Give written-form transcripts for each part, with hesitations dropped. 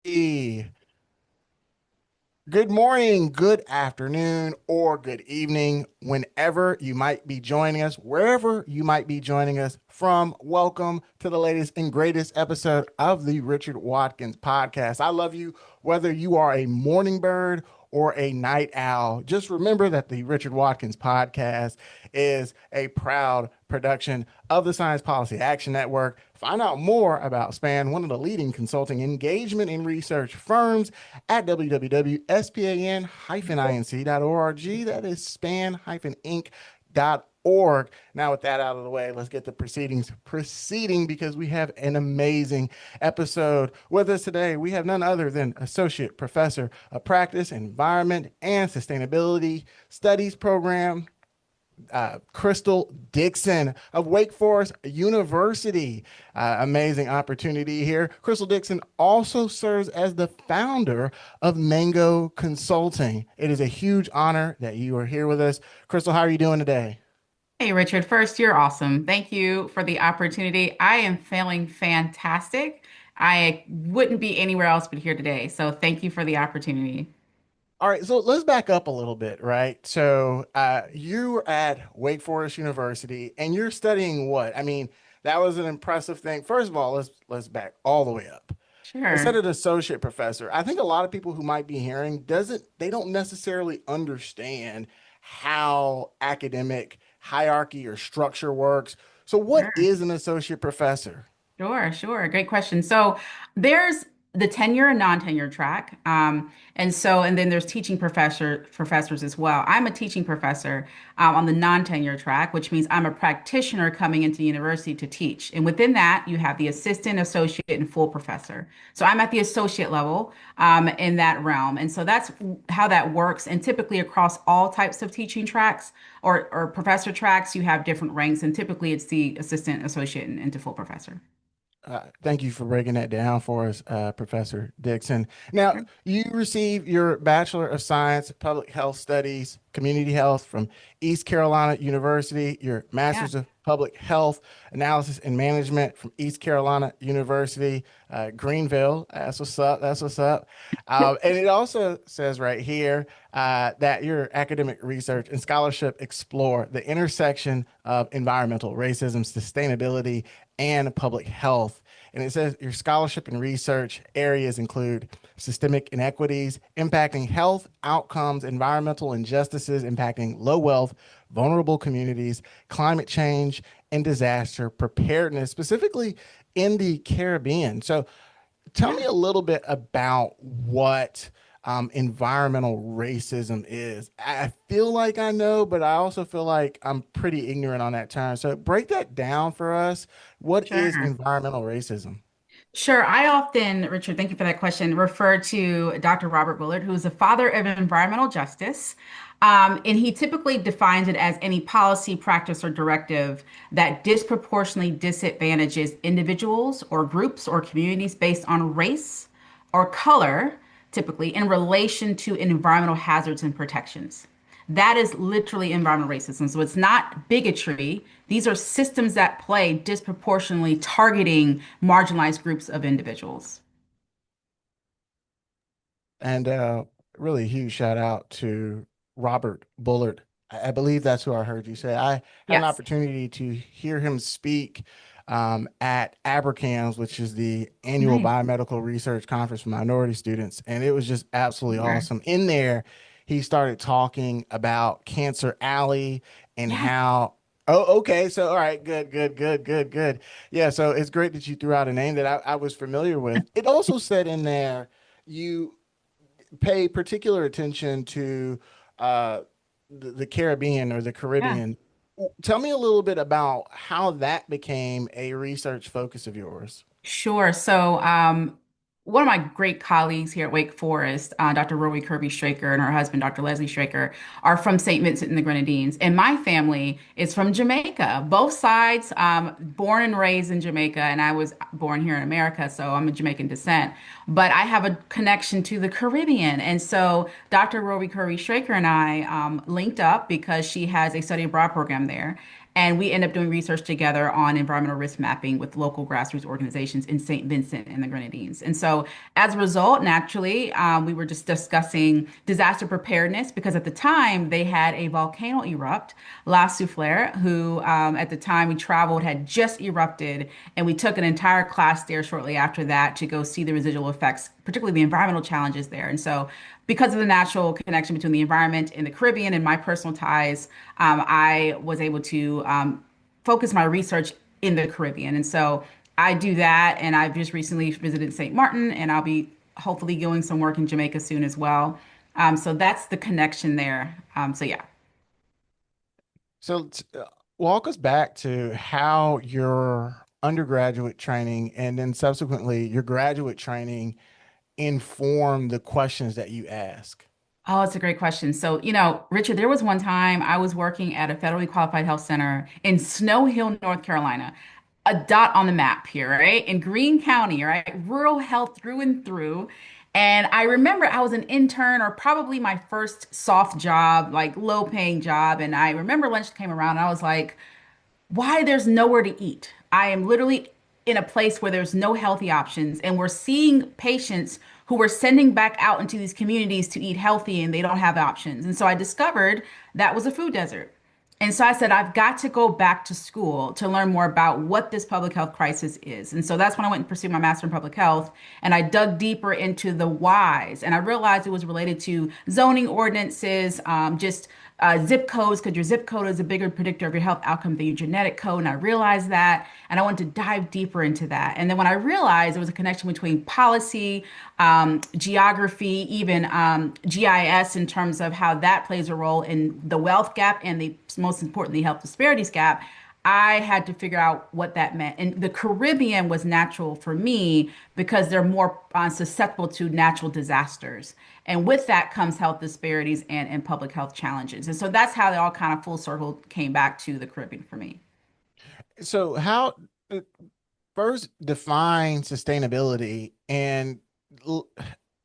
Hey, good morning, good afternoon, or good evening, whenever you might be joining us, wherever you might be joining us from. Welcome to the latest and greatest episode of the Richard Watkins Podcast. I love you, whether you are a morning bird or a night owl. Just remember that the Richard Watkins Podcast is a proud production of the Science Policy Action Network. Find out more about SPAN, one of the leading consulting engagement and research firms, at www.span-inc.org. That is span-inc.org. Now, with that out of the way, let's get the proceedings proceeding because we have an amazing episode with us today. We have none other than Associate Professor of Practice, Environment, and Sustainability Studies Program, Crystal Dixon of Wake Forest University. Amazing opportunity here. Crystal Dixon also serves as the founder of Mango Consulting. It is a huge honor that you are here with us. Crystal, how are you doing today? Hey, Richard. First, you're awesome. Thank you for the opportunity. I am feeling fantastic. I wouldn't be anywhere else but here today. So, thank you for the opportunity. All right, so let's back up a little bit, right? So, you're at Wake Forest University and you're studying what? I mean, that was an impressive thing. First of all, let's back all the way up. It said Sure. an associate professor. I think a lot of people who might be hearing doesn't they don't necessarily understand how academic hierarchy or structure works. So, what Sure. is an associate professor? Sure. Great question. So there's the tenure and non-tenure track. And then there's teaching professors as well. I'm a teaching professor on the non-tenure track, which means I'm a practitioner coming into the university to teach. And within that, you have the assistant, associate, and full professor. So I'm at the associate level in that realm. And so that's how that works. And typically across all types of teaching tracks or professor tracks, you have different ranks. And typically it's the assistant, associate, and into full professor. Thank you for breaking that down for us, Professor Dixon. Now, you received your Bachelor of Science, Public Health Studies, Community Health from East Carolina University, your Yeah. Master's of Public Health Analysis and Management from East Carolina University, Greenville. That's what's up. That's what's up. And it also says right here that your academic research and scholarship explore the intersection of environmental racism, sustainability, and public health. And it says your scholarship and research areas include systemic inequities impacting health outcomes, environmental injustices impacting low wealth, vulnerable communities, climate change, and disaster preparedness, specifically in the Caribbean. So tell me Yeah. a little bit about what environmental racism is. I feel like I know, but I also feel like I'm pretty ignorant on that term. So break that down for us. What is Sure. environmental racism? Sure. I often, Richard, thank you for that question, refer to Dr. Robert Willard, who is the father of environmental justice. And he typically defines it as any policy, practice, or directive that disproportionately disadvantages individuals or groups or communities based on race or color, typically in relation to environmental hazards and protections. That is literally environmental racism. So it's not bigotry. These are systems that play disproportionately targeting marginalized groups of individuals. And really huge shout out to Robert Bullard. I believe that's who I heard you say. I had an Yes. opportunity to hear him speak at ABRCAMS, which is the annual Nice. biomedical research conference for minority students. And it was just absolutely Sure. awesome. In there, he started talking about Cancer Alley and Yes. how. Oh, okay. So, all right. Good. Yeah. So it's great that you threw out a name that I was familiar with. It also said in there, you pay particular attention to uh, the Caribbean or the Yeah. Caribbean. Tell me a little bit about how that became a research focus of yours. Sure. One of my great colleagues here at Wake Forest, Dr. Rory Kirby Straker, and her husband, Dr. Leslie Straker, are from St. Vincent and the Grenadines. And my family is from Jamaica, both sides, born and raised in Jamaica. And I was born here in America, so I'm of Jamaican descent. But I have a connection to the Caribbean. And so Dr. Rory Kirby Straker and I linked up because she has a study abroad program there. And we end up doing research together on environmental risk mapping with local grassroots organizations in St. Vincent and the Grenadines. And so, as a result, naturally, we were just discussing disaster preparedness because at the time they had a volcano erupt, La Souffleur, who at the time we traveled had just erupted. And we took an entire class there shortly after that to go see the residual effects, particularly the environmental challenges there. And so, because of the natural connection between the environment and the Caribbean and my personal ties, I was able to focus my research in the Caribbean. And so I do that. And I've just recently visited St. Martin, and I'll be hopefully doing some work in Jamaica soon as well. So that's the connection there. So yeah. So walk us back to how your undergraduate training and then subsequently your graduate training inform the questions that you ask. Oh, it's a great question. So, Richard, there was one time I was working at a federally qualified health center in Snow Hill, North Carolina, a dot on the map here, right? In Greene County, right? Rural health through and through. And I remember I was an intern or probably my first soft job, like low paying job. And I remember lunch came around and I was like, why there's nowhere to eat. I am literally in a place where there's no healthy options, and we're seeing patients who we're sending back out into these communities to eat healthy and they don't have options. And so I discovered that was a food desert. And so I said, I've got to go back to school to learn more about what this public health crisis is. And so that's when I went and pursued my master in public health. And I dug deeper into the whys. And I realized it was related to zoning ordinances, just zip codes, because your zip code is a bigger predictor of your health outcome than your genetic code. And I realized that. And I wanted to dive deeper into that. And then when I realized there was a connection between policy, geography, even GIS in terms of how that plays a role in the wealth gap and the most importantly, health disparities gap, I had to figure out what that meant. And the Caribbean was natural for me because they're more susceptible to natural disasters. And with that comes health disparities and public health challenges. And so that's how they all kind of full circle came back to the Caribbean for me. So how uh, first define sustainability and l-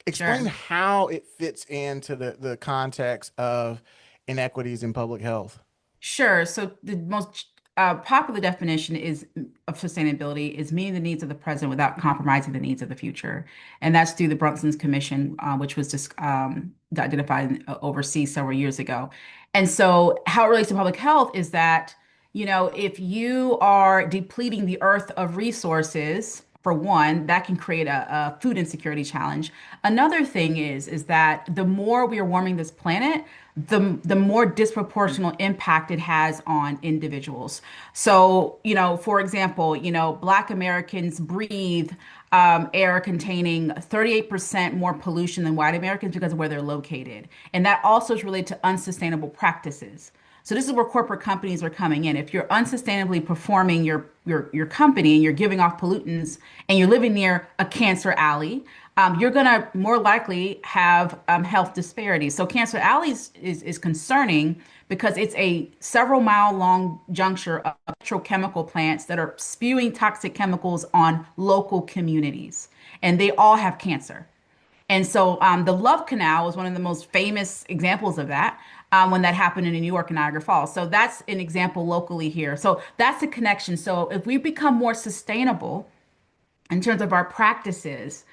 explain Sure. how it fits into the context of inequities in public health. Sure. So the most popular definition is of sustainability is meeting the needs of the present without compromising the needs of the future, and that's through the Brunson's Commission, which was just identified and overseas several years ago. And so, how it relates to public health is that if you are depleting the earth of resources. For one, that can create a food insecurity challenge. Another thing is that the more we are warming this planet, the more disproportional impact it has on individuals. So, for example, Black Americans breathe air containing 38% more pollution than white Americans because of where they're located. And that also is related to unsustainable practices. So this is where corporate companies are coming in. If you're unsustainably performing your company and you're giving off pollutants and you're living near a cancer alley, you're going to more likely have health disparities. So Cancer Alley is concerning because it's a several mile long juncture of petrochemical plants that are spewing toxic chemicals on local communities, and they all have cancer. And so the Love Canal was one of the most famous examples of that when that happened in New York and Niagara Falls. So that's an example locally here. So that's a connection. So if we become more sustainable in terms of our practices,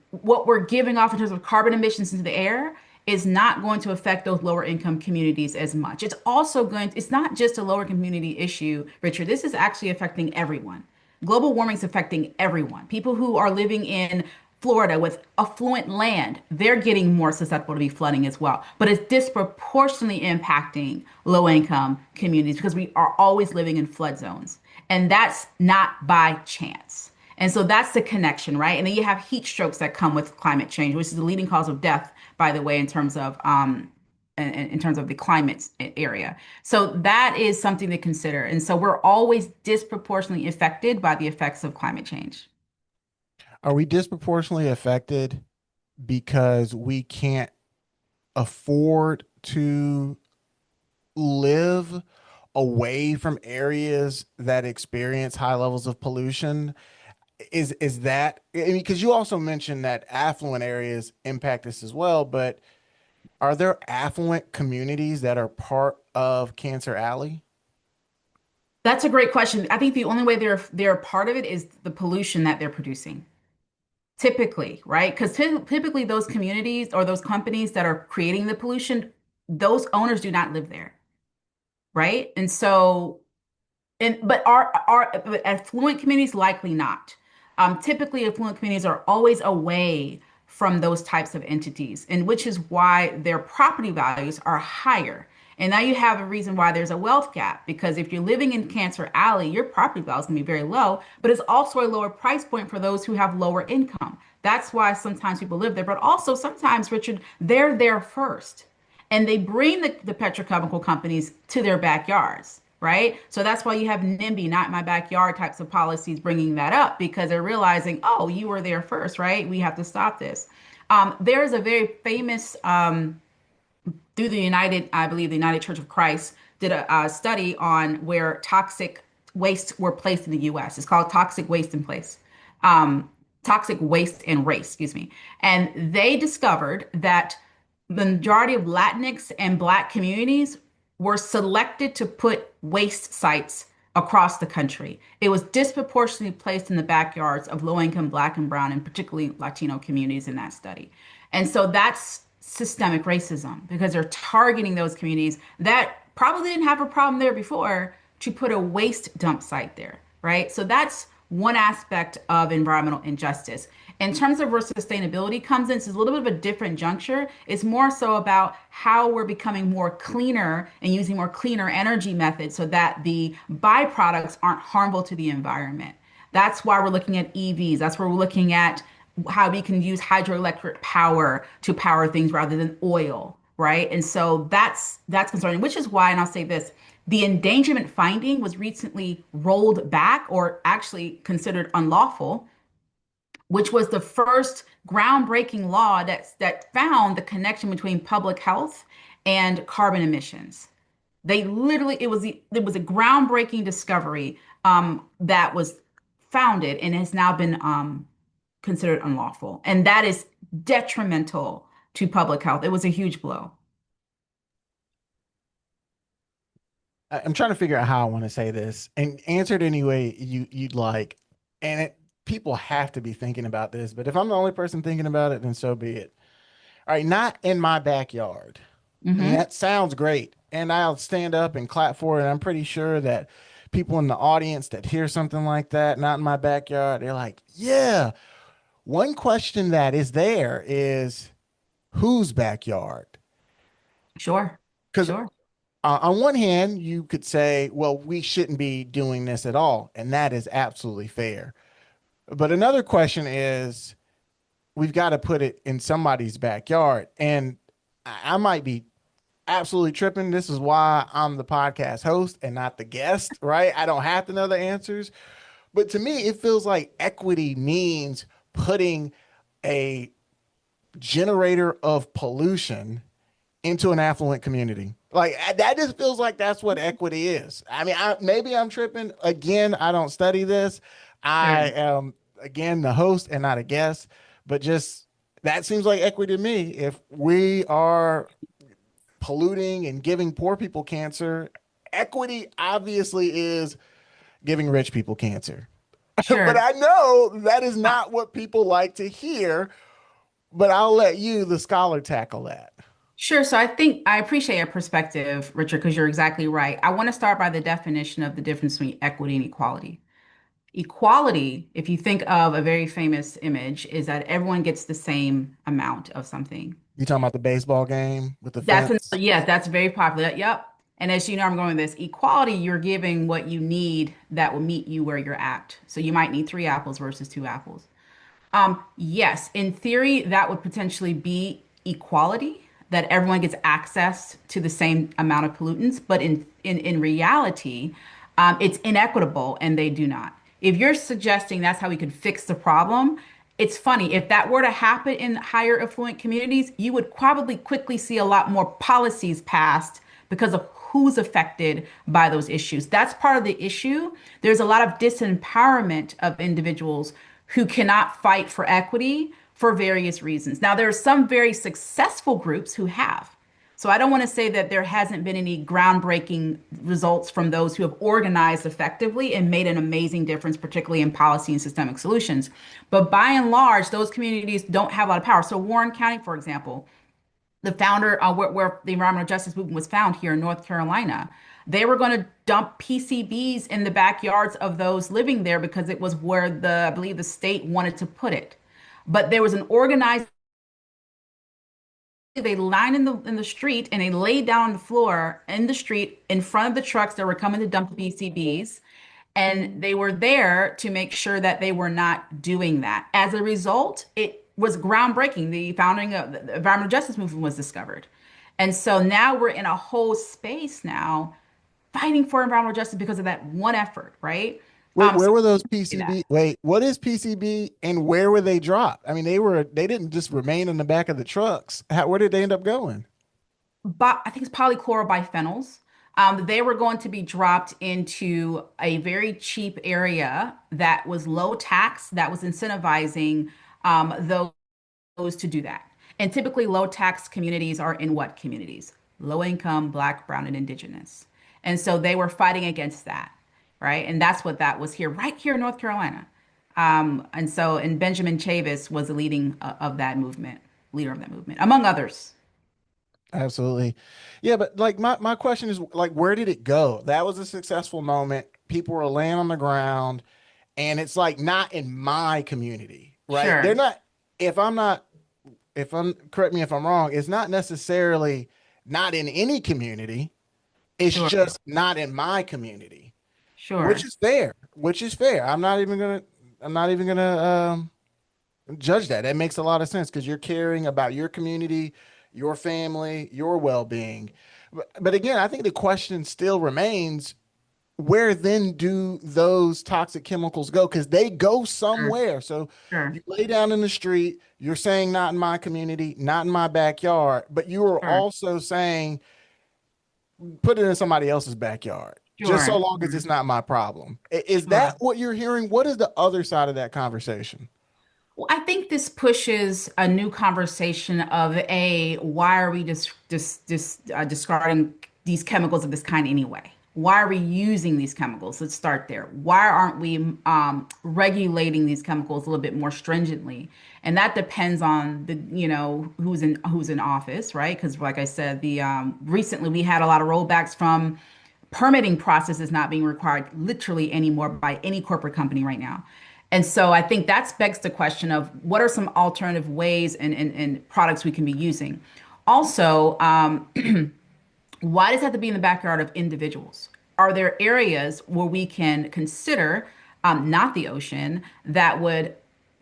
what we're giving off in terms of carbon emissions into the air is not going to affect those lower income communities as much. It's also it's not just a lower community issue, Richard. This is actually affecting everyone. Global warming is affecting everyone. People who are living in Florida with affluent land, they're getting more susceptible to be flooding as well. But it's disproportionately impacting low income communities because we are always living in flood zones. And that's not by chance. And so that's the connection, right? And then you have heat strokes that come with climate change, which is the leading cause of death, by the way, in terms of the climate area. So that is something to consider. And so we're always disproportionately affected by the effects of climate change. Are we disproportionately affected because we can't afford to live away from areas that experience high levels of pollution? Is that, I mean, because you also mentioned that affluent areas impact this as well, but are there affluent communities that are part of Cancer Alley? That's a great question. I think the only way they're a part of it is the pollution that they're producing. Typically, right? Because typically those communities or those companies that are creating the pollution, those owners do not live there, right? And so but but affluent communities likely not. Typically, affluent communities are always away from those types of entities, and which is why their property values are higher. And now you have a reason why there's a wealth gap, because if you're living in Cancer Alley, your property value is going to be very low, but it's also a lower price point for those who have lower income. That's why sometimes people live there, but also sometimes, Richard, they're there first and they bring the petrochemical companies to their backyards, right? So that's why you have NIMBY, not in my backyard types of policies bringing that up because they're realizing, oh, you were there first, right? We have to stop this. There is a very famous, through the United, I believe the United Church of Christ did a study on where toxic wastes were placed in the US. It's called Toxic Waste in Place. Toxic Waste and Race, excuse me. And they discovered that the majority of Latinx and Black communities were selected to put waste sites across the country. It was disproportionately placed in the backyards of low income Black and Brown, and particularly Latino communities in that study. And so that's systemic racism because they're targeting those communities that probably didn't have a problem there before to put a waste dump site there, right? So that's one aspect of environmental injustice. In terms of where sustainability comes in, it's a little bit of a different juncture. It's more so about how we're becoming more cleaner and using more cleaner energy methods so that the byproducts aren't harmful to the environment. That's why we're looking at EVs. That's where we're looking at how we can use hydroelectric power to power things rather than oil, right? And so that's concerning, which is why, and I'll say this, the endangerment finding was recently rolled back or actually considered unlawful, which was the first groundbreaking law that found the connection between public health and carbon emissions. They literally, it was a groundbreaking discovery that was founded and has now been considered unlawful. And that is detrimental to public health. It was a huge blow. I'm trying to figure out how I want to say this and answer it any way you'd like. And people have to be thinking about this, but if I'm the only person thinking about it, then so be it. All right, not in my backyard. I mean, Hmm. that sounds great. And I'll stand up and clap for it. I'm pretty sure that people in the audience that hear something like that, not in my backyard, they're like, yeah. One question that is there is whose backyard? Sure. Because Sure. on one hand, you could say, well, we shouldn't be doing this at all. And that is absolutely fair. But another question is, we've got to put it in somebody's backyard. And I might be absolutely tripping. This is why I'm the podcast host and not the guest, right? I don't have to know the answers. But to me, it feels like equity means putting a generator of pollution into an affluent community. Like that just feels like that's what equity is. I mean, maybe I'm tripping. Again, I don't study this. I Sure. am again the host and not a guest, but just that seems like equity to me. If we are polluting and giving poor people cancer, equity obviously is giving rich people cancer. But Sure. I know that is not what people like to hear, but I'll let you, the scholar, tackle that. Sure. So I think I appreciate your perspective, Richard, because you're exactly right. I want to start by the definition of the difference between equity and equality. Equality, if you think of a very famous image, is that everyone gets the same amount of something. You talking about the baseball game with the That's fence? yes, that's very popular. Yep. And as you know, I'm going with this. Equality, you're giving what you need that will meet you where you're at. So you might need three apples versus two apples. Yes, in theory, that would potentially be equality, that everyone gets access to the same amount of pollutants. But in reality, it's inequitable and they do not. If you're suggesting that's how we could fix the problem, it's funny. If that were to happen in higher affluent communities, you would probably quickly see a lot more policies passed because of who's affected by those issues. That's part of the issue. There's a lot of disempowerment of individuals who cannot fight for equity for various reasons. Now, there are some very successful groups who have. So I don't want to say that there hasn't been any groundbreaking results from those who have organized effectively and made an amazing difference, particularly in policy and systemic solutions. But by and large, those communities don't have a lot of power. So Warren County, for example, the founder where the environmental justice movement was found here in North Carolina, they were going to dump PCBs in the backyards of those living there because it was where I believe the state wanted to put it. But there was an organized, they lined in the street and they laid down on the floor in the street in front of the trucks that were coming to dump the PCBs. And they were there to make sure that they were not doing that. As a result, it was groundbreaking. The founding of the environmental justice movement was discovered. And so now we're in a whole space now fighting for environmental justice because of that one effort, right? Wait, So where were those that. PCB? Wait, what is PCB and where were they dropped? I mean, they didn't just remain in the back of the trucks. Where did they end up going? But I think it's polychlorobiphenyls. They were going to be dropped into a very cheap area that was low tax, that was incentivizing those to do that. And typically, low tax communities are in what communities? Low income, Black, Brown, and Indigenous. And so they were fighting against that, right? And that's what that was here, right here in North Carolina. And Benjamin Chavis was the leader of that movement, among others. Absolutely. Yeah, but like my question is like where did it go? That was a successful moment. People were laying on the ground and it's like not in my community, right? They're Sure, not if I'm not if I'm correct me if I'm wrong, it's not necessarily not in any community. It's sure, just not in my community, which sure, is fair, which is fair. I'm not even gonna judge that. That makes a lot of sense because you're caring about your community, your family, your well-being. But again, I think the question still remains, where then do those toxic chemicals go? Because they go sure, somewhere. So sure, you lay down in the street, you're saying not in my community, not in my backyard, but you are sure, also saying put it in somebody else's backyard, just so sure, long as sure, it's not my problem. Is that sure. what you're hearing? What is the other side of that conversation? Well, I think this pushes a new conversation of why are we discarding these chemicals of this kind anyway? Why are we using these chemicals? Let's start there. Why aren't we regulating these chemicals a little bit more stringently? And that depends on who's in office, right? Because like I said, the recently we had a lot of rollbacks from permitting processes not being required literally anymore by any corporate company right now. And so I think that begs the question of what are some alternative ways and products we can be using. Also, why does it have to be in the backyard of individuals? Are there areas where we can consider, not the ocean, that would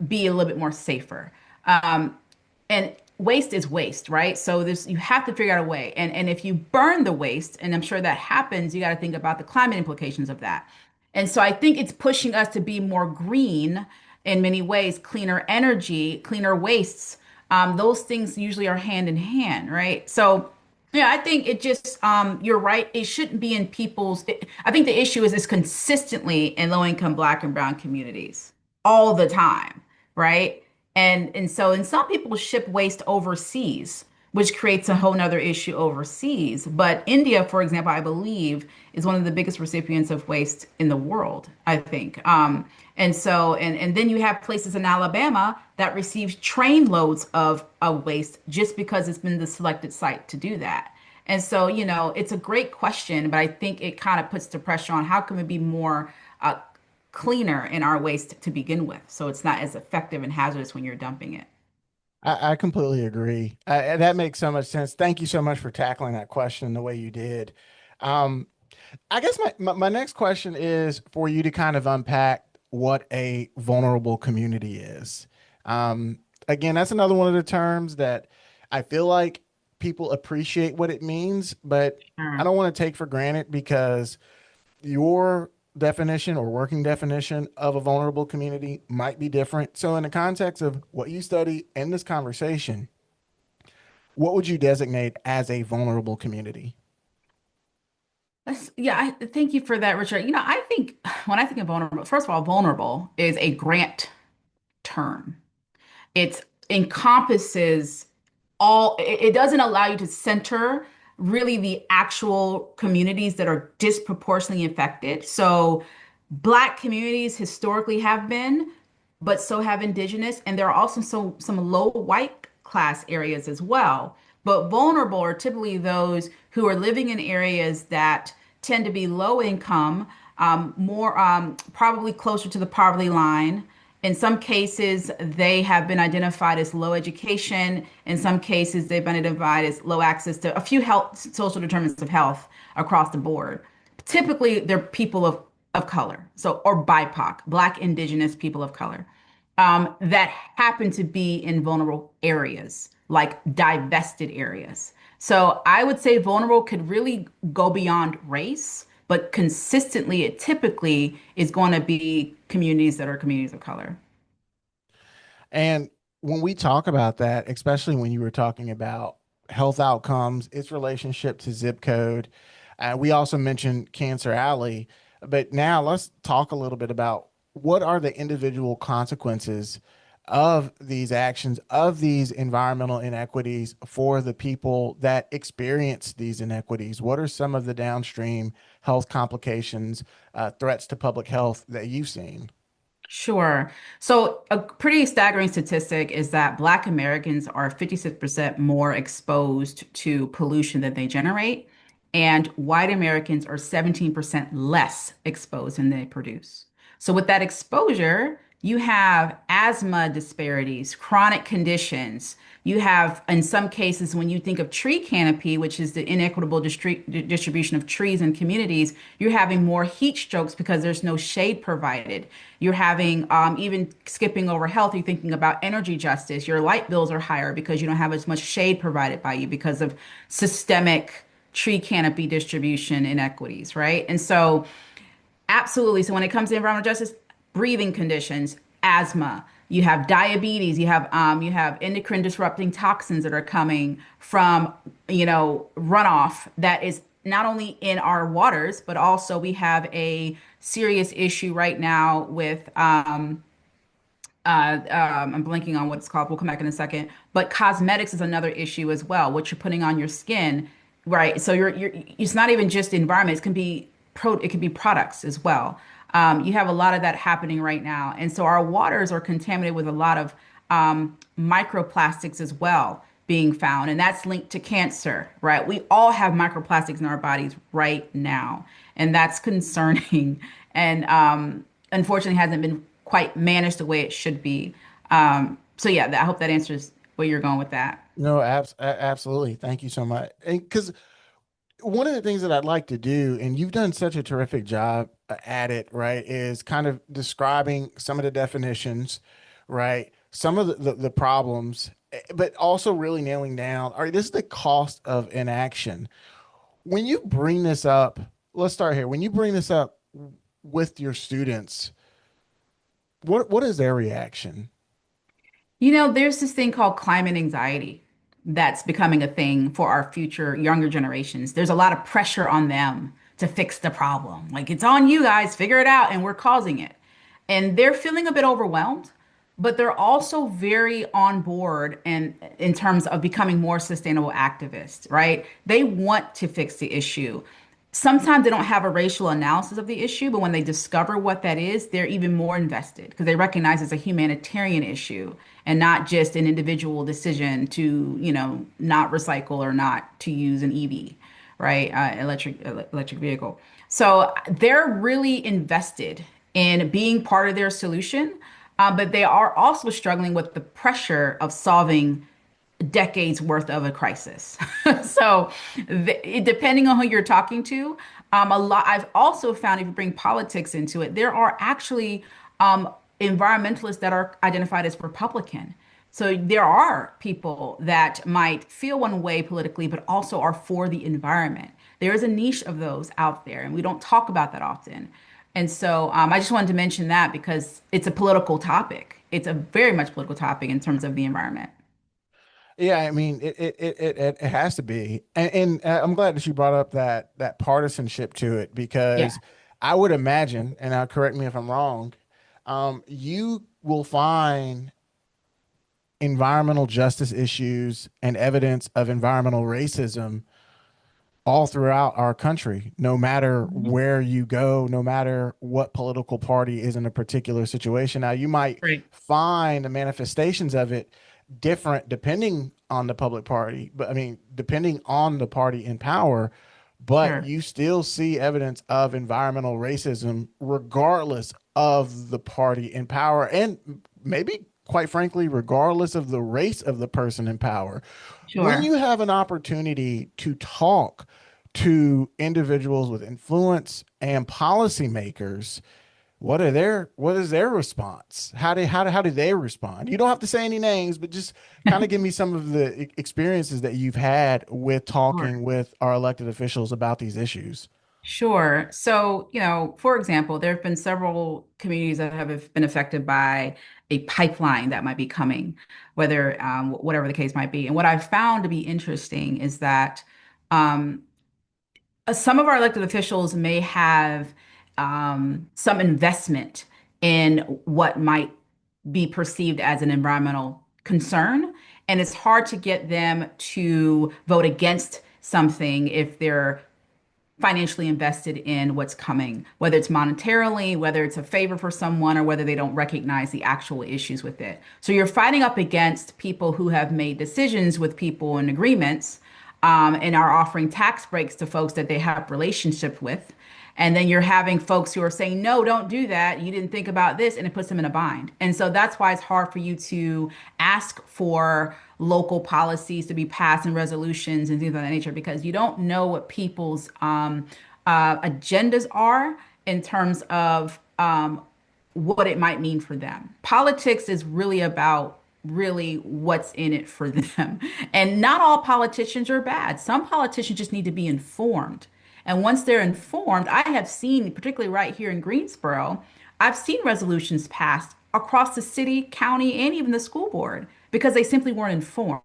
be a little bit more safer? And waste is waste, right? So this you have to figure out a way. And if you burn the waste, and I'm sure that happens, you got to think about the climate implications of that. And so I think it's pushing us to be more green in many ways, cleaner energy, cleaner wastes. Those things usually are hand in hand, right? So yeah, I think it just you're right. It shouldn't be in I think the issue is consistently in low income Black and brown communities all the time, right? And so and some people ship waste overseas, which creates a whole nother issue overseas. But India, for example, I believe is one of the biggest recipients of waste in the world, I think. And then you have places in Alabama that receives train loads of waste just because it's been the selected site to do that. And so, it's a great question, but I think it kind of puts the pressure on how can we be more cleaner in our waste to begin with, so it's not as effective and hazardous when you're dumping it. I completely agree. That makes so much sense. Thank you so much for tackling that question the way you did. Um, I guess my next question is for you to kind of unpack what a vulnerable community is. Um, Again, that's another one of the terms that I feel like people appreciate what it means, but I Sure. don't want to take for granted because your definition or working definition of a vulnerable community might be different. So, in the context of what you study in this conversation, what would you designate as a vulnerable community? Yeah, thank you for that, Richard. I think when I think of vulnerable, first of all, vulnerable is a grant term. It encompasses it doesn't allow you to center really the actual communities that are disproportionately affected. So Black communities historically have been, but so have Indigenous, and there are also some low white class areas as well. But vulnerable are typically those who are living in areas that tend to be low income, more probably closer to the poverty line. In some cases, they have been identified as low education. In some cases, they've been identified as low access to a few health, social determinants of health across the board. Typically, they're people of color, so or BIPOC, Black Indigenous people of color, that happen to be in vulnerable areas, like divested areas. So I would say vulnerable could really go beyond race, but consistently, it typically is going to be communities that are communities of color. And when we talk about that, especially when you were talking about health outcomes, its relationship to zip code, we also mentioned Cancer Alley. But now let's talk a little bit about what are the individual consequences of these actions, of these environmental inequities for the people that experience these inequities? What are some of the downstream health complications, threats to public health that you've seen? Sure. So, a pretty staggering statistic is that Black Americans are 56% more exposed to pollution that they generate, and white Americans are 17% less exposed than they produce. So, with that exposure, you have asthma disparities, chronic conditions. You have, in some cases, when you think of tree canopy, which is the inequitable distribution of trees in communities, you're having more heat strokes because there's no shade provided. You're having, even skipping over health, you're thinking about energy justice. Your light bills are higher because you don't have as much shade provided by you because of systemic tree canopy distribution inequities, right? And so, absolutely. So when it comes to environmental justice, breathing conditions, asthma, you have diabetes, you have endocrine disrupting toxins that are coming from, runoff that is not only in our waters, but also we have a serious issue right now with I'm blanking on what it's called. We'll come back in a second. But cosmetics is another issue as well. What you're putting on your skin, right? So it's not even just the environment. It can be products as well. You have a lot of that happening right now, and so our waters are contaminated with a lot of microplastics as well being found, and that's linked to cancer, right? We all have microplastics in our bodies right now, and that's concerning. And unfortunately hasn't been quite managed the way it should be. So yeah, I hope that answers where you're going with that. No, absolutely. Thank you so much. Because one of the things that I'd like to do, and you've done such a terrific job at it, right, is kind of describing some of the definitions, right, some of the problems, but also really nailing down, all right, this is the cost of inaction. When you bring this up, let's start here. When you bring this up with your students, what is their reaction? There's this thing called climate anxiety that's becoming a thing for our future younger generations. There's a lot of pressure on them to fix the problem. Like, it's on you guys, figure it out, and we're causing it. And they're feeling a bit overwhelmed, but they're also very on board and in terms of becoming more sustainable activists, right? They want to fix the issue. Sometimes they don't have a racial analysis of the issue, but when they discover what that is, they're even more invested because they recognize it's a humanitarian issue and not just an individual decision to, not recycle or not to use an EV, right? Electric vehicle. So they're really invested in being part of their solution, but they are also struggling with the pressure of solving decades worth of a crisis. So, depending on who you're talking to, a lot. I've also found if you bring politics into it, there are actually environmentalists that are identified as Republican. So there are people that might feel one way politically, but also are for the environment. There is a niche of those out there, and we don't talk about that often. And so I just wanted to mention that because it's a political topic. It's a very much political topic in terms of the environment. Yeah, I mean, it has to be, and I'm glad that you brought up that partisanship to it Yeah. because I would imagine, and correct me if I'm wrong, you will find environmental justice issues and evidence of environmental racism all throughout our country, no matter Mhm. where you go, no matter what political party is in a particular situation. Now, you might Right. find the manifestations of it different depending on the public party, but I mean, depending on the party in power, but Sure. you still see evidence of environmental racism regardless of the party in power, and maybe, quite frankly, regardless of the race of the person in power. When Sure. you have an opportunity to talk to individuals with influence and policymakers, what is their response? How do they respond? You don't have to say any names, but just kind of give me some of the experiences that you've had with Sure. talking with our elected officials about these issues. Sure. So, for example, there have been several communities that have been affected by a pipeline that might be coming, whether whatever the case might be. And what I've found to be interesting is that um, some of our elected officials may have some investment in what might be perceived as an environmental concern. And it's hard to get them to vote against something if they're financially invested in what's coming, whether it's monetarily, whether it's a favor for someone, or whether they don't recognize the actual issues with it. So you're fighting up against people who have made decisions with people and agreements, and are offering tax breaks to folks that they have relationships with. And then you're having folks who are saying, no, don't do that. You didn't think about this, and it puts them in a bind. And so that's why it's hard for you to ask for local policies to be passed and resolutions and things of that nature because you don't know what people's agendas are in terms of what it might mean for them. Politics is really about really what's in it for them. And not all politicians are bad. Some politicians just need to be informed. And once they're informed, I have seen, particularly right here in Greensboro, I've seen resolutions passed across the city, county, and even the school board because they simply weren't informed,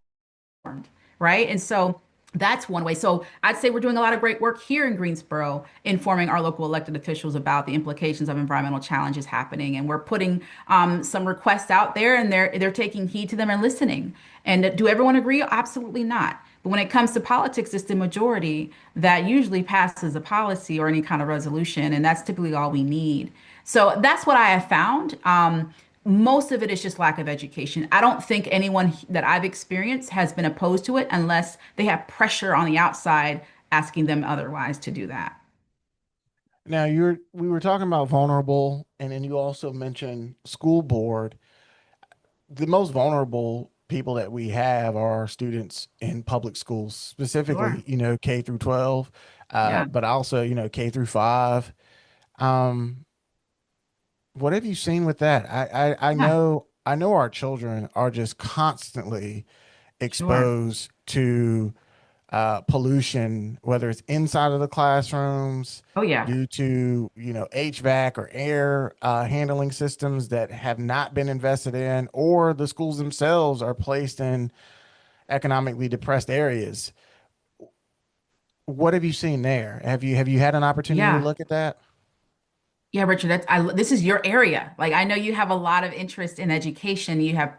right? And so that's one way. So I'd say we're doing a lot of great work here in Greensboro, informing our local elected officials about the implications of environmental challenges happening, and we're putting some requests out there, and they're taking heed to them and listening. And do everyone agree? Absolutely not. But when it comes to politics, it's the majority that usually passes a policy or any kind of resolution, and that's typically all we need. So that's what I have found. Most of it is just lack of education. I don't think anyone that I've experienced has been opposed to it unless they have pressure on the outside asking them otherwise to do that. Now, we were talking about vulnerable, and then you also mentioned school board. The most vulnerable people that we have are students in public schools, Sure. specifically, K through 12, Yeah. but also, K through 5. Um, what have you seen with that? Yeah. I know our children are just constantly Sure. exposed to pollution, whether it's inside of the classrooms Oh, yeah. due to, HVAC or air handling systems that have not been invested in, or the schools themselves are placed in economically depressed areas. What have you seen there? Have you had an opportunity to Yeah. look at that? Yeah, Richard, this is your area. Like, I know you have a lot of interest in education. You have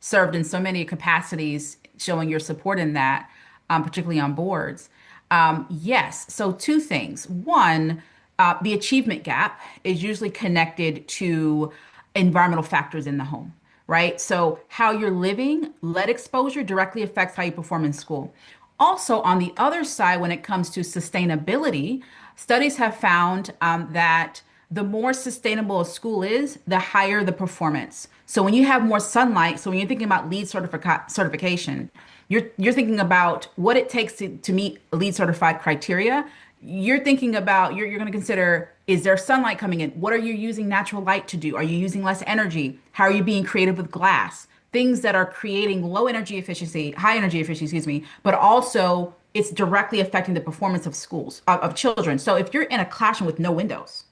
served in so many capacities, showing your support in that, particularly on boards. Yes. So, two things. One, the achievement gap is usually connected to environmental factors in the home, right? So, how you're living, lead exposure directly affects how you perform in school. Also, on the other side, when it comes to sustainability, studies have found that the more sustainable a school is, the higher the performance. So when you have more sunlight, so when you're thinking about LEED certification, you're thinking about what it takes to meet LEED certified criteria. You're thinking about you're going to consider, is there sunlight coming in? What are you using natural light to do? Are you using less energy? How are you being creative with glass? Things that are creating low energy efficiency, high energy efficiency, excuse me, but also it's directly affecting the performance of schools, of children. So if you're in a classroom with no windows,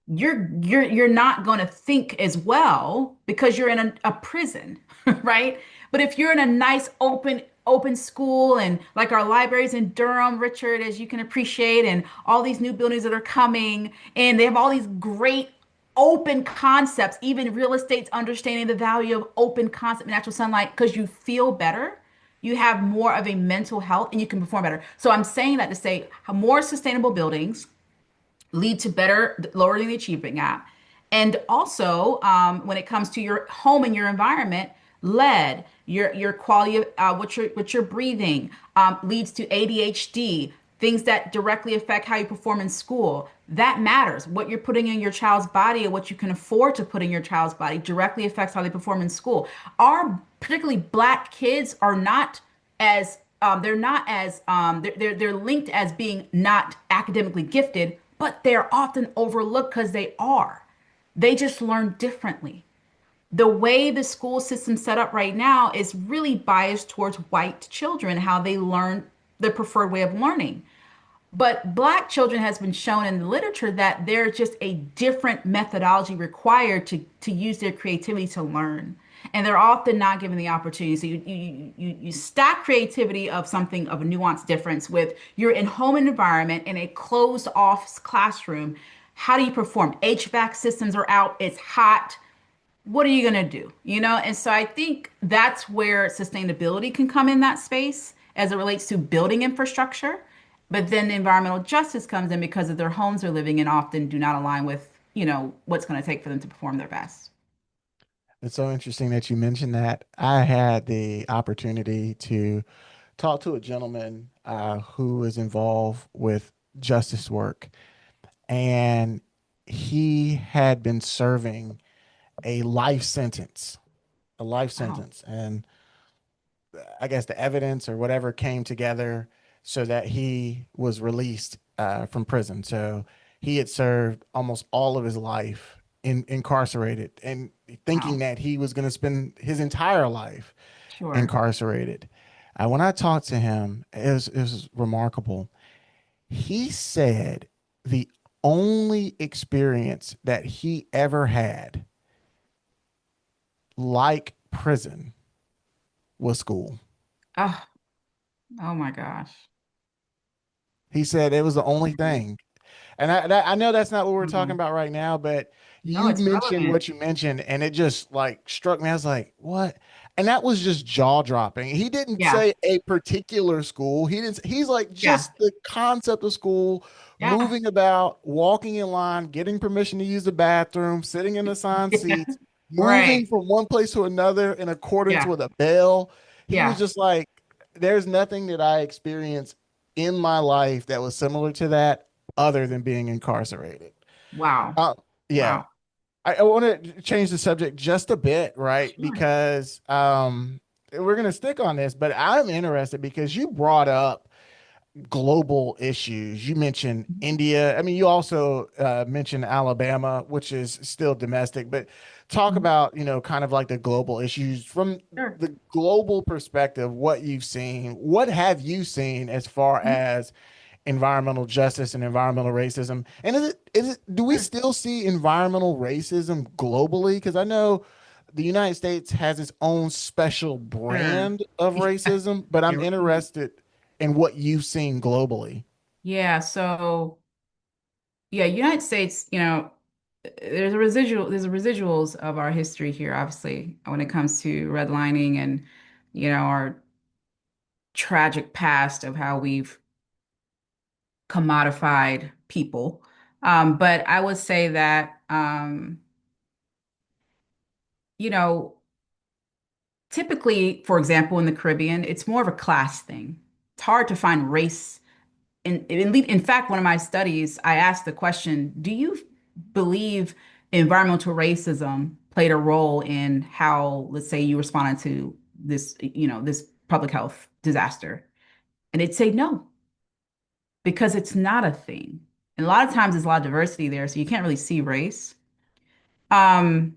you're not going to think as well because you're in a prison, right? But if you're in a nice open school, and like our libraries in Durham, Richard, as you can appreciate, and all these new buildings that are coming, and they have all these great open concepts, even real estate's understanding the value of open concept, natural sunlight, because you feel better. You have more of a mental health and you can perform better. So I'm saying that to say more sustainable buildings lead to better lowering the achievement gap. And also, when it comes to your home and your environment, lead, your quality of what you're breathing, leads to ADHD, things that directly affect how you perform in school. That matters. What you're putting in your child's body and what you can afford to put in your child's body directly affects how they perform in school. Our particularly Black kids are not as they're not as they're linked as being not academically gifted, but they're often overlooked because they are. They just learn differently. The way the school system's set up right now is really biased towards white children, how they learn the preferred way of learning. But Black children has been shown in the literature that there's just a different methodology required to use their creativity to learn. And they're often not given the opportunity. So you stack creativity of something of a nuanced difference with you're in home environment in a closed off classroom. How do you perform? HVAC systems are out, it's hot. What are you going to do? And so I think that's where sustainability can come in that space as it relates to building infrastructure. But then the environmental justice comes in because of their homes they're living in often do not align with, what's going to take for them to perform their best. It's so interesting that you mentioned that. I had the opportunity to talk to a gentleman who is involved with justice work, and he had been serving a life sentence, a life Wow. sentence. And I guess the evidence or whatever came together so that he was released from prison. So he had served almost all of his life incarcerated and thinking Wow. that he was going to spend his entire life Sure. incarcerated. When I talked to him, it was remarkable. He said the only experience that he ever had like prison was school. Oh, oh my gosh. He said it was the only Mhm. thing. And I know that's not what we're talking Mhm. about right now, but No, you it's mentioned relevant. what you mentioned, and it just like struck me. I was like, what? And that was just jaw dropping. He didn't Yeah. say a particular school. He didn't, he's like Yeah. just the concept of school, Yeah. moving about, walking in line, getting permission to use the bathroom, sitting in assigned seats, moving Right. from one place to another in accordance Yeah. with a bell. He was Yeah. just like, there's nothing that I experienced in my life that was similar to that other than being incarcerated. Wow. Uh, yeah, Wow. I want to change the subject just a bit, right? Sure. Because we're going to stick on this, but I'm interested because you brought up global issues. You mentioned India. I mean, you also mentioned Alabama, which is still domestic, but talk Mhm. about, kind of like the global issues from Sure. the global perspective, what you've seen. What have you seen as far Mhm. as environmental justice and environmental racism? And do we Sure. still see environmental racism globally? Because I know the United States has its own special Sure. brand of Yeah. racism, but I'm You're right. interested in what you've seen globally. Yeah. So, yeah, United States, there's a residuals of our history here, obviously, when it comes to redlining and, our tragic past of how we've commodified people. But I would say that, you know, typically, for example, in the Caribbean, it's more of a class thing. It's hard to find race. In fact, one of my studies, I asked the question, do you believe environmental racism played a role in how, let's say, you responded to this public health disaster? And it'd say no, because it's not a thing. And a lot of times there's a lot of diversity there, so you can't really see race. Um,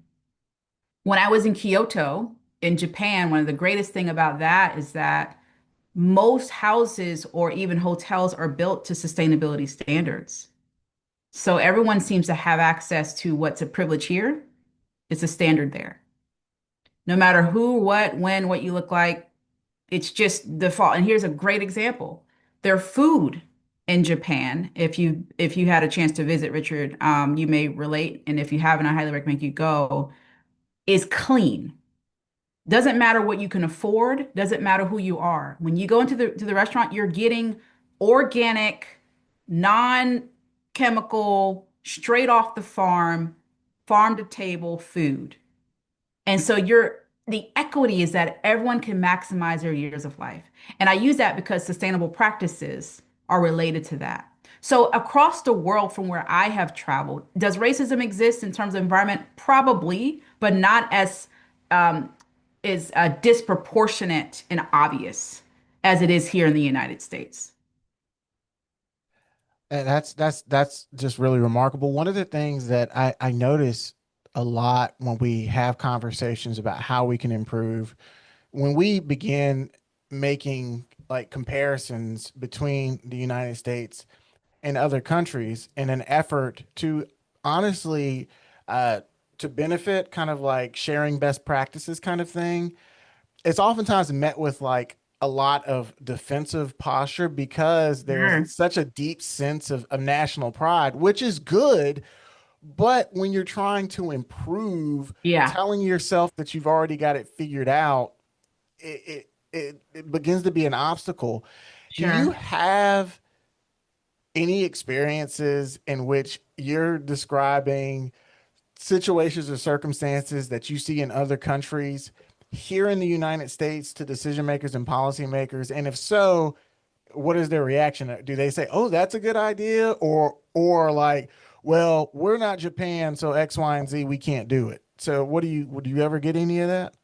when I was in Kyoto, in Japan, one of the greatest thing about that is that most houses or even hotels are built to sustainability standards. So everyone seems to have access to what's a privilege here. It's a standard there. No matter who, what, when, what you look like, it's just default. And here's a great example. Their food in Japan. If you had a chance to visit, Richard, you may relate, and if you haven't, I highly recommend you go. Is clean. Doesn't matter what you can afford, doesn't matter who you are. When you go into the restaurant, you're getting organic, non-chemical, straight off the farm to table food. And so the equity is that everyone can maximize their years of life. And I use that because sustainable practices are related to that. So across the world from where I have traveled, does racism exist in terms of environment? Probably, but not as is disproportionate and obvious as it is here in the United States. And that's just really remarkable. One of the things that I notice a lot when we have conversations about how we can improve, when we begin making like comparisons between the United States and other countries in an effort to honestly uh, to benefit, kind of like sharing best practices kind of thing, it's oftentimes met with like a lot of defensive posture because there's Sure. such a deep sense of national pride, which is good. But when you're trying to improve, Yeah, telling yourself that you've already got it figured out, it begins to be an obstacle. Do you sure. have any experiences in which you're describing situations or circumstances that you see in other countries here in the United States to decision makers and policymakers? And if so, what is their reaction? Do they say, "Oh, that's a good idea," or like, "Well, we're not Japan, so X, Y, and Z, we can't do it." So, what do you would you ever get any of that?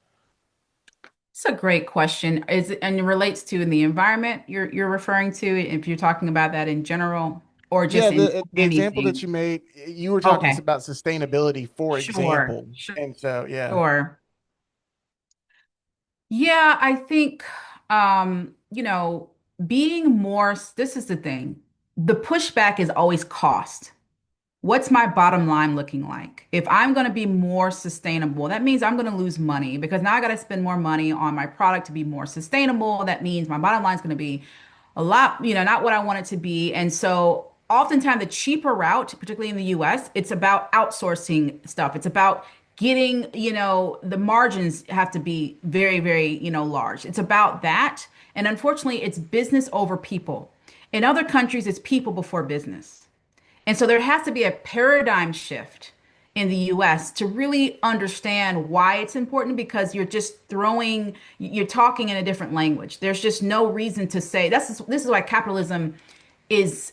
It's a great question. Is it, and it relates to in the environment you're referring to, if you're talking about that in general or just Yeah, in the example that anything. you made, you were talking Okay. about sustainability, for Sure. example, and so yeah. Sure. Yeah, I think being more, this is the thing. The pushback is always cost. What's my bottom line looking like? If I'm going to be more sustainable, that means I'm going to lose money because now I got to spend more money on my product to be more sustainable. That means my bottom line is going to be a lot, not what I want it to be. And so oftentimes the cheaper route, particularly in the US, it's about outsourcing stuff. It's about getting, the margins have to be very, very, large. It's about that. And unfortunately, it's business over people. In other countries, it's people before business. And so there has to be a paradigm shift in the US to really understand why it's important because you're talking in a different language. There's just no reason to say this is why capitalism is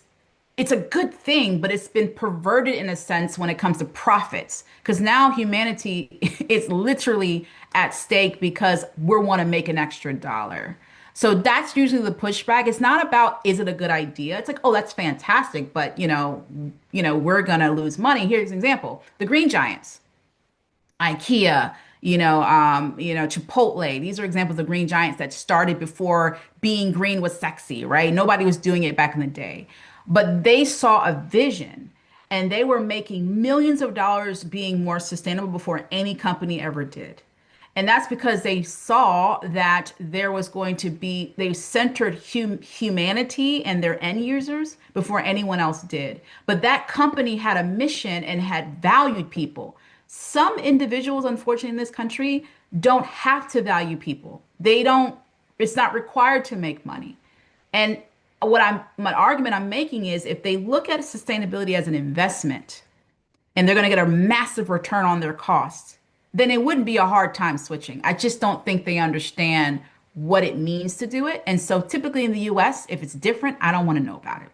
it's a good thing, but it's been perverted in a sense when it comes to profits. Because now humanity is literally at stake because we want to make an extra dollar. So that's usually the pushback. It's not about is it a good idea? It's like, oh, that's fantastic, but we're gonna lose money. Here's an example: the Green Giants. IKEA, Chipotle. These are examples of green giants that started before being green was sexy, right? Nobody was doing it back in the day. But they saw a vision and they were making millions of dollars being more sustainable before any company ever did. And that's because they saw that there was going to be, they centered humanity and their end users before anyone else did. But that company had a mission and had valued people. Some individuals, unfortunately, in this country don't have to value people. They don't, it's not required to make money. And my argument I'm making is if they look at sustainability as an investment, and they're going to get a massive return on their costs, then it wouldn't be a hard time switching. I just don't think they understand what it means to do it. And so typically in the US, if it's different, I don't want to know about it.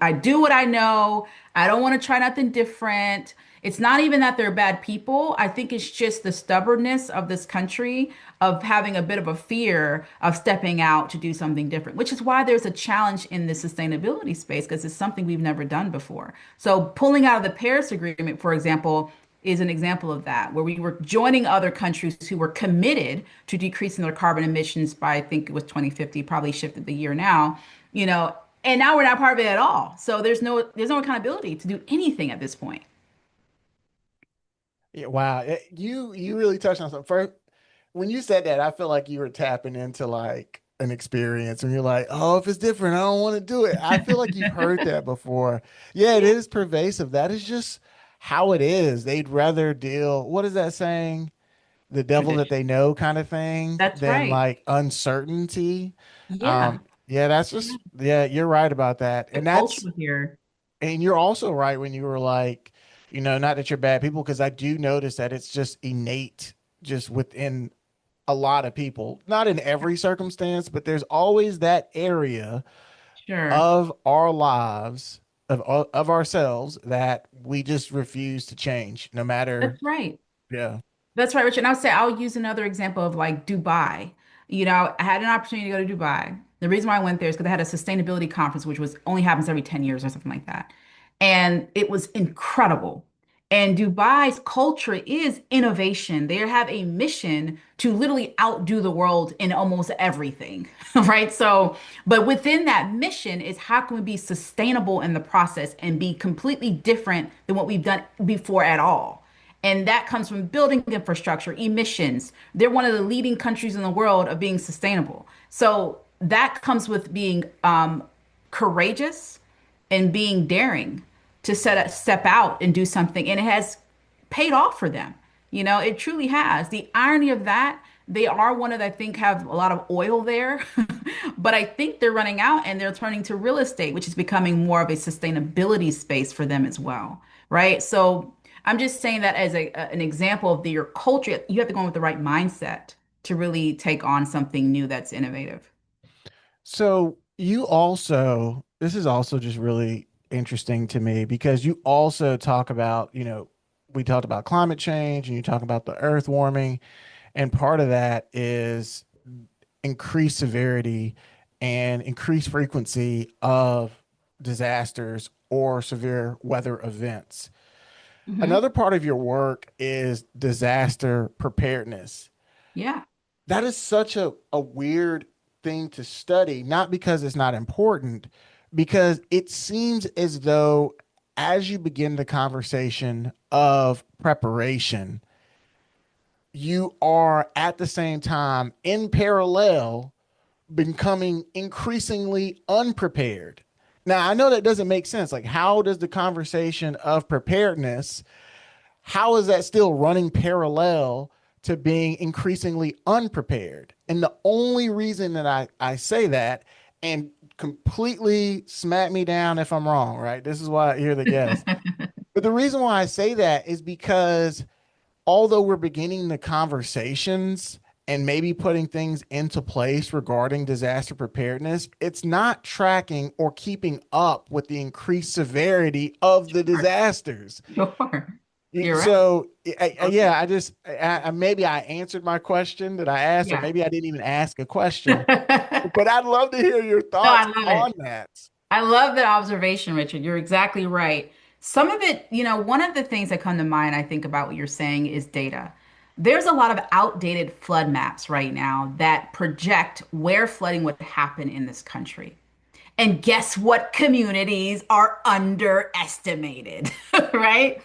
I do what I know. I don't want to try nothing different. It's not even that they're bad people. I think it's just the stubbornness of this country of having a bit of a fear of stepping out to do something different, which is why there's a challenge in the sustainability space because it's something we've never done before. So pulling out of the Paris Agreement, for example, is an example of that, where we were joining other countries who were committed to decreasing their carbon emissions by, I think it was 2050, probably shifted the year now, you know, and now we're not part of it at all. So there's no accountability to do anything at this point. Yeah, wow. You really touched on something. First, when you said that, I feel like you were tapping into like an experience and you're like, oh, if it's different, I don't want to do it. I feel like you've heard that before. Yeah, it Yeah, is pervasive. That is just how it is. They'd rather deal, what is that saying? The devil that tradition. they know kind of thing That's than right. like uncertainty. Yeah, Yeah, that's yeah. just, yeah, you're right about that. The And that's, culture here. and you're also right when you were like, not that you're bad people, because I do notice that it's just innate, just within a lot of people, not in every circumstance, but there's always that area Sure. of our lives, of ourselves, that we just refuse to change, no matter. That's right. Yeah. That's right, Richard. And I'll use another example of like Dubai. I had an opportunity to go to Dubai. The reason why I went there is because they had a sustainability conference, which was only happens every 10 years or something like that. And it was incredible. And Dubai's culture is innovation. They have a mission to literally outdo the world in almost everything, right? So, but within that mission is how can we be sustainable in the process and be completely different than what we've done before at all? And that comes from building infrastructure, emissions. They're one of the leading countries in the world of being sustainable. So that comes with being courageous and being daring to step out and do something. And it has paid off for them. It truly has. The irony of that, they are one of, I think, have a lot of oil there, but I think they're running out and they're turning to real estate, which is becoming more of a sustainability space for them as well, right? So I'm just saying that as an example of your culture, you have to go in with the right mindset to really take on something new that's innovative. So you also, this is also just really interesting to me because you also talk about, we talked about climate change and you talk about the earth warming, and part of that is increased severity and increased frequency of disasters or severe weather events. Hmm. Another part of your work is disaster preparedness. Yeah. That is such a weird thing to study, not because it's not important, because it seems as though as you begin the conversation of preparation, you are at the same time in parallel becoming increasingly unprepared. Now, I know that doesn't make sense. Like, how does the conversation of preparedness, how is that still running parallel to being increasingly unprepared? And the only reason that I say that, and completely smack me down if I'm wrong, right? This is why you're the guest. But the reason why I say that is because although we're beginning the conversations and maybe putting things into place regarding disaster preparedness, it's not tracking or keeping up with the increased severity of the Sure. disasters. Sure. You're right. So, Okay. yeah, maybe I answered my question that I asked, or Yeah. maybe I didn't even ask a question, No, but I'd love to hear your I thoughts love on it. that. I love that observation, Richard. You're exactly right. Some of it, one of the things that come to mind, I think about what you're saying is data. There's a lot of outdated flood maps right now that project where flooding would happen in this country. And guess what communities are underestimated, right?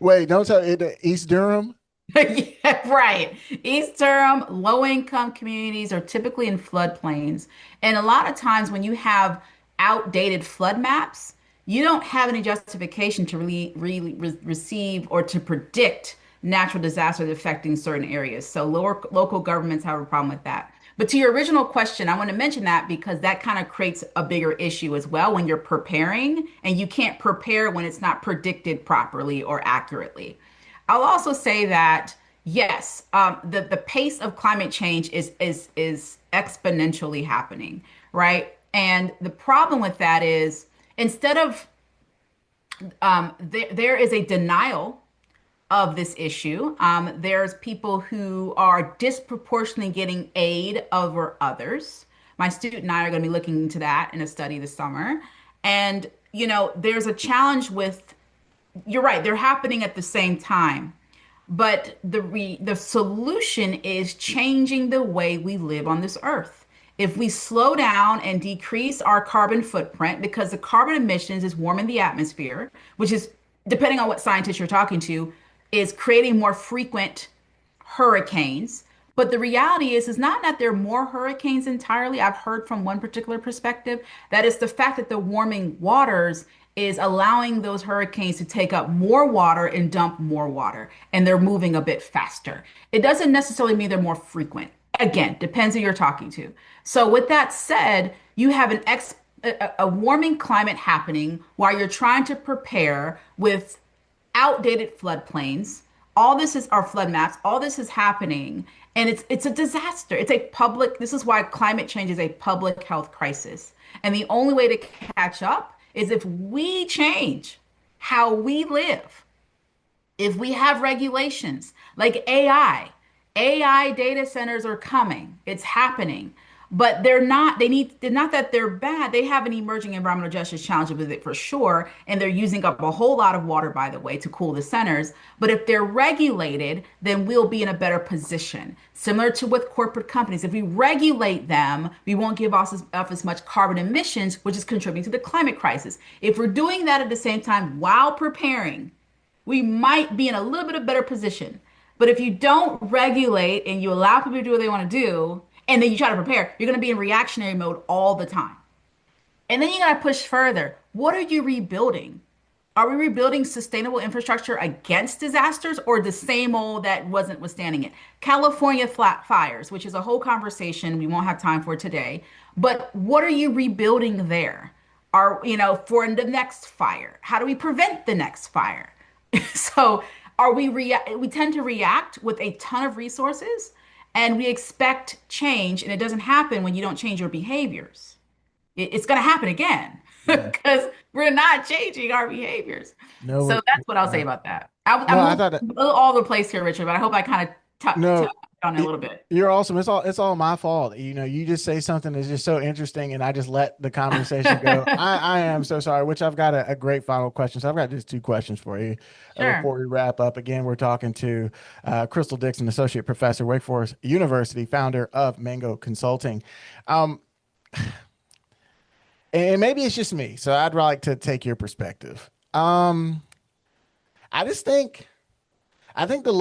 Wait, don't tell it, East Durham. Yeah, right. East Durham, low-income communities are typically in floodplains. And a lot of times when you have outdated flood maps, you don't have any justification to really receive or to predict natural disasters affecting certain areas. So local governments have a problem with that. But to your original question, I want to mention that because that kind of creates a bigger issue as well when you're preparing and you can't prepare when it's not predicted properly or accurately. I'll also say that yes, the pace of climate change is exponentially happening, right? And the problem with that is instead of there is a denial of this issue. There's people who are disproportionately getting aid over others. My student and I are going to be looking into that in a study this summer. And, there's a challenge with, you're right, they're happening at the same time. But the solution is changing the way we live on this earth. If we slow down and decrease our carbon footprint, because the carbon emissions is warming the atmosphere, which is, depending on what scientist you're talking to, is creating more frequent hurricanes, But the reality is not that there are more hurricanes entirely. I've heard from one particular perspective that it's the fact that the warming waters is allowing those hurricanes to take up more water and dump more water, and they're moving a bit faster. It doesn't necessarily mean they're more frequent. Again, depends who you're talking to. So, with that said, you have a warming climate happening while you're trying to prepare with outdated floodplains. All this is our flood maps. All this is happening, and it's a disaster. It's a public. This is why climate change is a public health crisis. And the only way to catch up is if we change how we live. If we have regulations like AI data centers are coming. It's happening. But they're not that they're bad. They have an emerging environmental justice challenge with it for sure. And they're using up a whole lot of water, by the way, to cool the centers. But if they're regulated, then we'll be in a better position. Similar to with corporate companies. If we regulate them, we won't give off as much carbon emissions, which is contributing to the climate crisis. If we're doing that at the same time while preparing, we might be in a little bit of better position. But if you don't regulate and you allow people to do what they want to do, and then you try to prepare, you're going to be in reactionary mode all the time. And then you got to push further. What are you rebuilding? Are we rebuilding sustainable infrastructure against disasters or the same old that wasn't withstanding it? California flat fires, which is a whole conversation we won't have time for today. But what are you rebuilding there? For the next fire? How do we prevent the next fire? So we tend to react with a ton of resources and we expect change, and it doesn't happen when you don't change your behaviors. It's going to happen again Yeah. because we're not changing our behaviors. No, So that's what I'll say about that. no, I'm I moving thought all over the place here, Richard, but I hope I kind of no, touched on it a little bit. you're awesome. It's all my fault. You just say something that's just so interesting, and I just let the conversation go. I am so sorry. Which I've got a great final question. So I've got just two questions for you Sure. before we wrap up. Again, we're talking to Crystal Dixon, associate professor, Wake Forest University, founder of Mango Consulting. Um, and maybe it's just me, so I'd like to take your perspective. I just think. I think the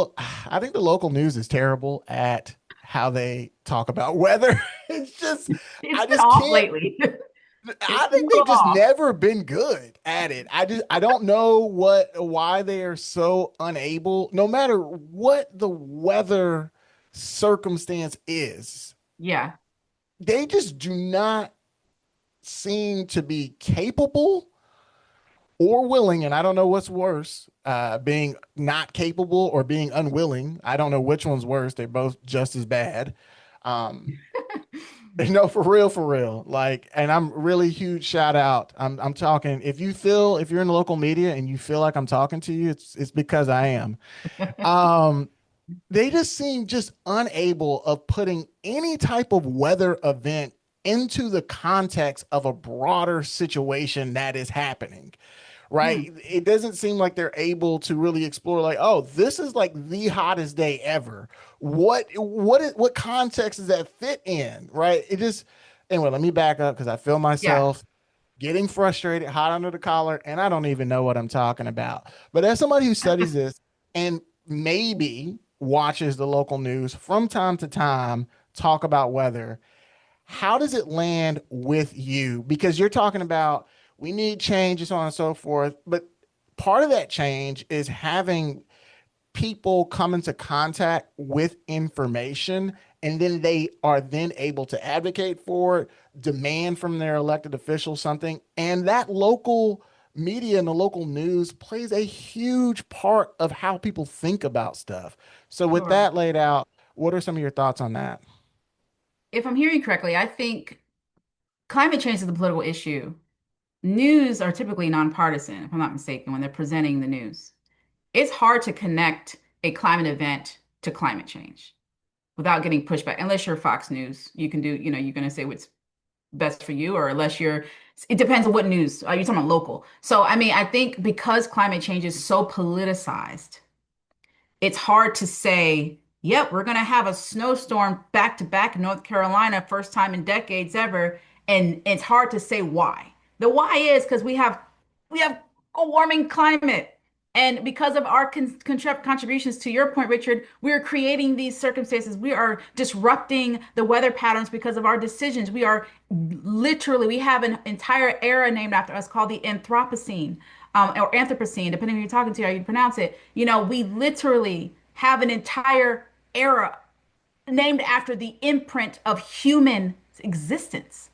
local news is terrible at how they talk about weather. It's just It's I been just off can't. lately. It's I been a think they've little just off. never been good at it. I don't know why they are so unable, no matter what the weather circumstance is. Yeah. They just do not seem to be capable or willing, and I don't know what's worse, being not capable or being unwilling. I don't know which one's worse. They're both just as bad. Um, no, for real, for real. Like, and I'm really huge shout out. I'm talking. If you're in the local media and you feel like I'm talking to you, it's because I am. Um, they just seem just unable of putting any type of weather event into the context of a broader situation that is happening, Hmm. right? It doesn't seem like they're able to really explore like, oh, this is like the hottest day ever. What context does that fit in, right? It just anyway, let me back up because I feel Yeah. myself getting frustrated, hot under the collar, and I don't even know what I'm talking about. But as somebody who studies this and maybe watches the local news from time to time talk about weather, how does it land with you? Because you're talking about we need change and so on and so forth. But part of that change is having people come into contact with information and then they are then able to advocate for it, demand from their elected officials something. And that local media and the local news plays a huge part of how people think about stuff. So, with Sure. that laid out, what are some of your thoughts on that? If I'm hearing correctly, I think climate change is a political issue. News are typically nonpartisan, if I'm not mistaken, when they're presenting the news. It's hard to connect a climate event to climate change without getting pushback. Unless you're Fox News, you can do, you're going to say what's best for you, or unless it depends on what news. Are you talking about local? So, I mean, I think because climate change is so politicized, it's hard to say, yep, we're going to have a snowstorm back to back in North Carolina, first time in decades ever. And it's hard to say why. The why is because we have a warming climate. And because of our contributions, to your point, Richard, we are creating these circumstances. We are disrupting the weather patterns because of our decisions. We are literally, we have an entire era named after us called the Anthropocene, or Anthropocene, depending on who you're talking to, how you pronounce it. We literally have an entire era named after the imprint of human existence.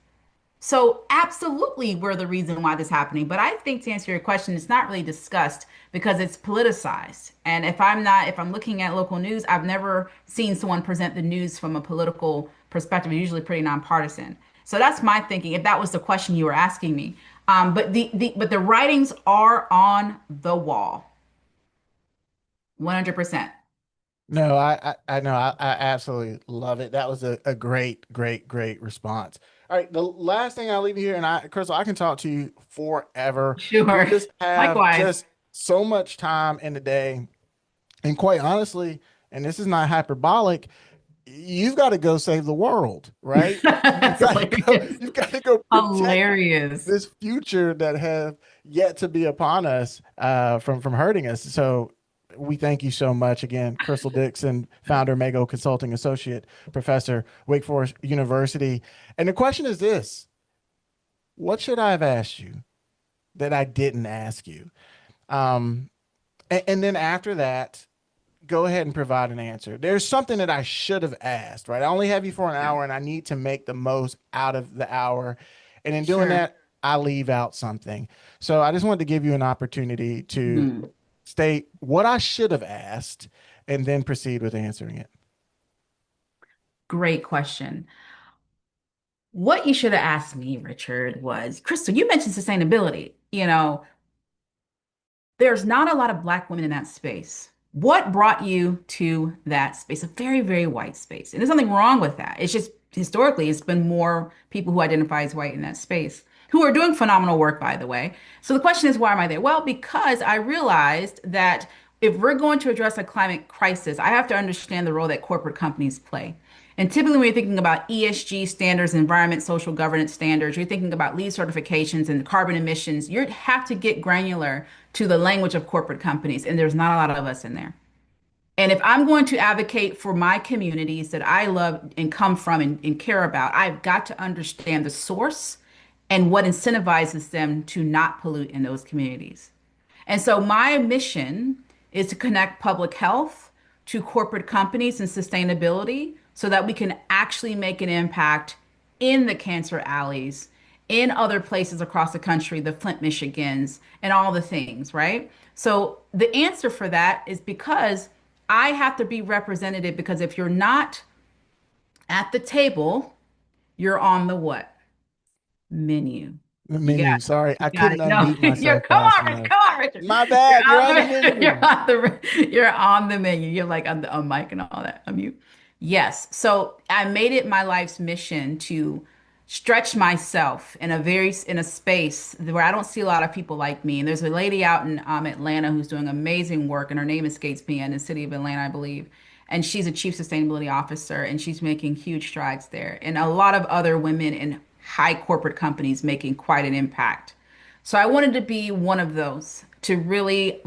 So absolutely we're the reason why this is happening. But I think to answer your question, it's not really discussed because it's politicized. And if I'm looking at local news, I've never seen someone present the news from a political perspective, usually pretty nonpartisan. So that's my thinking, if that was the question you were asking me. But the writings are on the wall, 100%. No, I know. I absolutely love it. That was a great, great, great response. All right. The last thing I'll leave you here, and Crystal, I can talk to you forever. We Sure. just have Likewise. just so much time in the day. And quite honestly, and this is not hyperbolic, you've got to go save the world, right? That's hilarious. You've got to go protect Hilarious. this future that have yet to be upon us from hurting us. So we thank you so much again, Crystal Dixon, founder, Mago Consulting Associate Professor, Wake Forest University. And the question is this: what should I have asked you that I didn't ask you? And then after that, go ahead and provide an answer. There's something that I should have asked, right? I only have you for an Yeah. hour and I need to make the most out of the hour. And in doing Sure. that, I leave out something. So I just wanted to give you an opportunity to Hmm. state what I should have asked and then proceed with answering it. Great question. What you should have asked me, Richard, was Crystal, you mentioned sustainability. There's not a lot of Black women in that space. What brought you to that space? A very, very white space. And there's nothing wrong with that. It's just historically, it's been more people who identify as white in that space who are doing phenomenal work, by the way. So the question is, why am I there? Well, because I realized that if we're going to address a climate crisis, I have to understand the role that corporate companies play. And typically, when you're thinking about ESG standards, environment, social governance standards, you're thinking about LEED certifications and carbon emissions. You have to get granular to the language of corporate companies, and there's not a lot of us in there. And if I'm going to advocate for my communities that I love and come from and care about, I've got to understand the source and what incentivizes them to not pollute in those communities. And so my mission is to connect public health to corporate companies and sustainability so that we can actually make an impact in the cancer alleys, in other places across the country, the Flint, Michigans, and all the things, right? So the answer for that is because I have to be representative because if you're not at the table, you're on the what? Menu. The You got menu. Sorry, you I got couldn't it. No, unmute myself come fast on, Richard. enough. Come on, Richard. My You're bad. You're on on the the menu. you're on the menu. You're like on the on mic and all that. Unmute. Yes. So I made it my life's mission to stretch myself in a space where I don't see a lot of people like me. And there's a lady out in Atlanta who's doing amazing work, and her name escapes me in the city of Atlanta, I believe. And she's a chief sustainability officer, and she's making huge strides there. And a lot of other women in high corporate companies making quite an impact. So I wanted to be one of those to really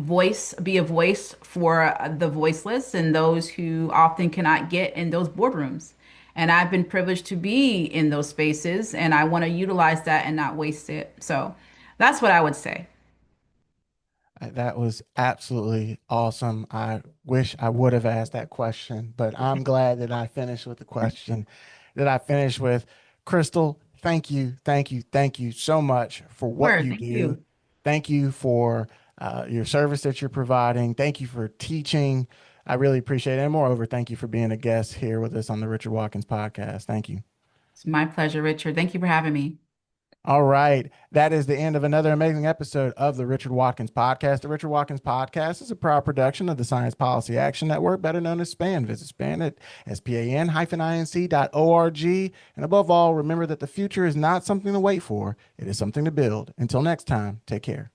be a voice for the voiceless and those who often cannot get in those boardrooms. And I've been privileged to be in those spaces, and I want to utilize that and not waste it. So that's what I would say. That was absolutely awesome. I wish I would have asked that question, but I'm glad that I finished with the question that I finished with. Crystal, thank you, thank you, thank you so much for what Sure, you thank do. you. Thank you for your service that you're providing. Thank you for teaching. I really appreciate it. And moreover, thank you for being a guest here with us on the Richard Watkins podcast. Thank you. It's my pleasure, Richard. Thank you for having me. All right. That is the end of another amazing episode of the Richard Watkins Podcast. The Richard Watkins Podcast is a proud production of the Science Policy Action Network, better known as SPAN. Visit SPAN at span-inc.org. And above all, remember that the future is not something to wait for, it is something to build. Until next time, take care.